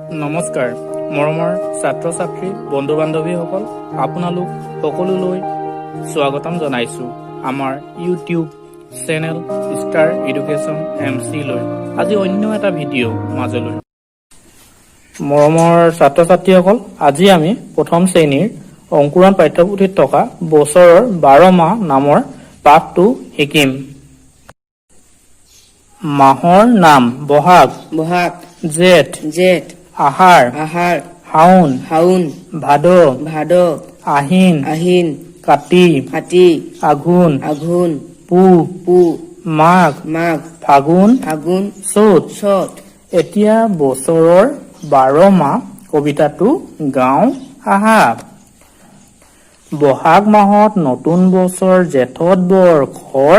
নমস্কাৰ মৰমৰ ছাত্ৰ ছাত্ৰী বন্ধু বান্ধৱীসকল, আপোনালোক সকলোলৈ স্বাগতম জনাইছো আমাৰ YouTube channel star education MC লৈ। আজি অন্য এটা ভিডিঅ' মাজলৈ। মৰমৰ ছাত্ৰ ছাত্ৰীসকল, আজি আমি প্ৰথম শ্ৰেণীৰ অংকুৰণ পাঠ্যপুথিত থকা বছৰৰ 12 মাহ নামৰ পাঠটো শিকিম। মাহৰ নাম: বহাগ, জেঠ, আহাৰ, শাওণ, ভাদ, আহিন, কাতি, আঘোণ, পুহ, মাঘ, ফাগুন, চ'ত। এতিয়া বছৰৰ 12 মাহ কবিতাটো গাওঁ আহা। বহাগ মাহত নতুন বছৰ জেঠত বৰ খৰ,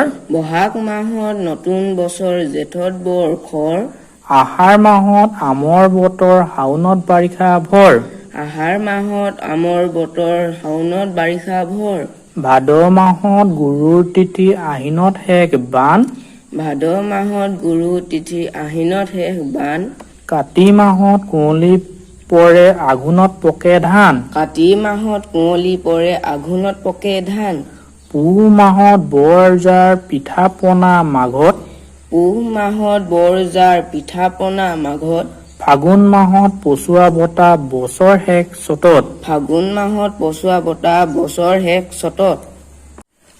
আহাৰ মাহত আমৰ বতৰ শাওণত বাৰিষা ভৰ, ভাদ মাহত গুৰুৰ তিথি আহিনত শেষ বান, কাতি মাহত কুঁৱলী পৰে আঘোণত পকে ধান, পুহ মাহত বৰ জাৰ পিঠা পনা মাঘত, ফাগুন মাহত পচুৱা বতা বছৰ শেষ চ'তত,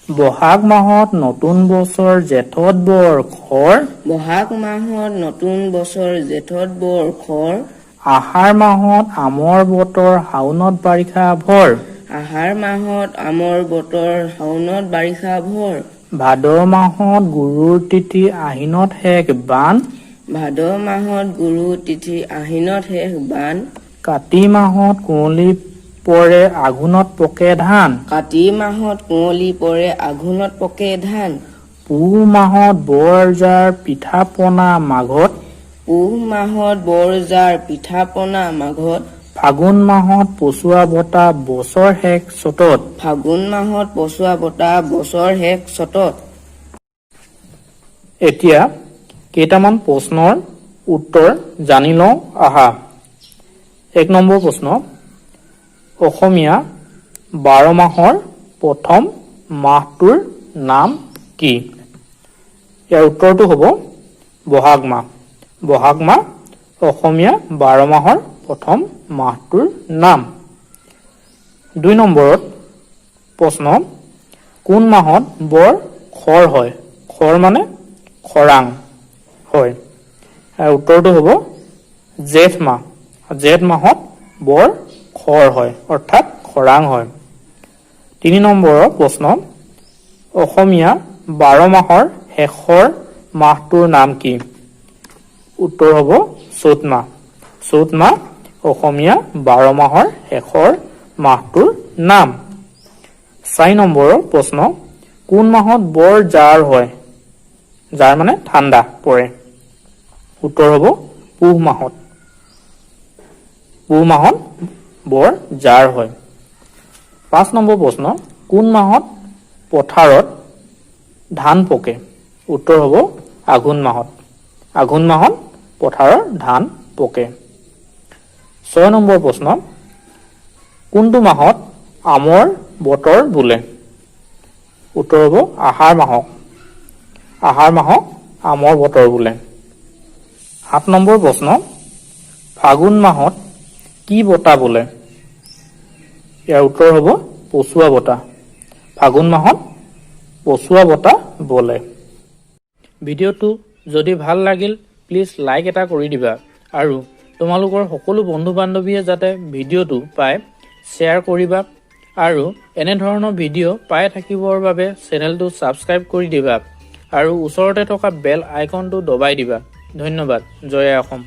বহাগ মাহত নতুন বছৰ জেঠত বৰ খৰ, আহাৰ মাহত আমৰ বতৰ শাওণত বাৰিষা ভৰ, ভাদ মাহত গুৰুৰ তিথি আহিনত শেষ বান, কাতি মাহত কুঁৱলী পৰে আঘোণত পকে ধান, পুহ মাহত বৰ জাৰ পিঠা পনা মাঘত, ফাগুন মাহত পচুৱা বতা বছৰ শেষ চ'তত। এতিয়া কেইটামান প্ৰশ্নৰ উত্তৰ জানি লওঁ আহা। 1 নম্বৰ প্ৰশ্ন: অসমীয়া 12 মাহৰ প্ৰথম মাহটোৰ নাম কি? ইয়াৰ উত্তৰটো হ'ব বহাগ মাহ। বহাগ মাহ অসমীয়া 12 মাহৰ প্ৰথম মাহটোৰ নাম। 2 নম্বৰত প্ৰশ্ন: কোন মাহত বৰ খৰ হয়? খৰ মানে খৰাং হয়। ইয়াৰ উত্তৰটো হ'ব জেঠ মাহ। জেঠ মাহত বৰ খৰ হয়, অৰ্থাৎ খৰাং হয়। 3 নম্বৰৰ প্ৰশ্ন: অসমীয়া 12 মাহৰ শেষৰ মাহটোৰ নাম কি? উত্তৰ হ'ব চ'ত মাহ। চ'ত মাহ অসমীয়া 12 মাহৰ শেষৰ মাহটোৰ নাম। 4 নম্বৰৰ প্ৰশ্ন: কোন মাহত বৰ জাৰ হয়? জাৰ মানে ঠাণ্ডা পৰে। উত্তৰ হ'ব পুহ মাহত। পুহ মাহত বৰ জাৰ হয়। 5 নম্বৰ প্ৰশ্ন: কোন মাহত পথাৰত ধান পকে? উত্তৰ হ'ব আঘোণ মাহত। আঘোণ মাহত পথাৰৰ ধান পকে। 6 নম্বৰ প্ৰশ্ন: কোনটো মাহত আমৰ বতৰ বোলে? উত্তৰ হ'ব আহাৰ মাহক। আহাৰ মাহক আমৰ বতৰ বোলে। 7 নম্বৰ প্ৰশ্ন: ফাগুন মাহত কি বতা বোলে? ইয়াৰ উত্তৰ হ'ব পচুৱা বতা। ফাগুন মাহত পচুৱা বতা বলে। ভিডিঅ'টো যদি ভাল লাগিল প্লিজ লাইক এটা কৰি দিবা আৰু তোমালোকৰ সকলো বন্ধু বান্ধৱীয়ে যাতে ভিডিঅ'টো পায় শ্বেয়াৰ কৰিবা আৰু এনেধৰণৰ ভিডিঅ' পাই থাকিবৰ বাবে চেনেলটো ছাবস্ক্ৰাইব কৰি দিবা আৰু ওচৰতে থকা বেল আইকনটো দবাই দিবা। ধন্যবাদ। জয় অসম।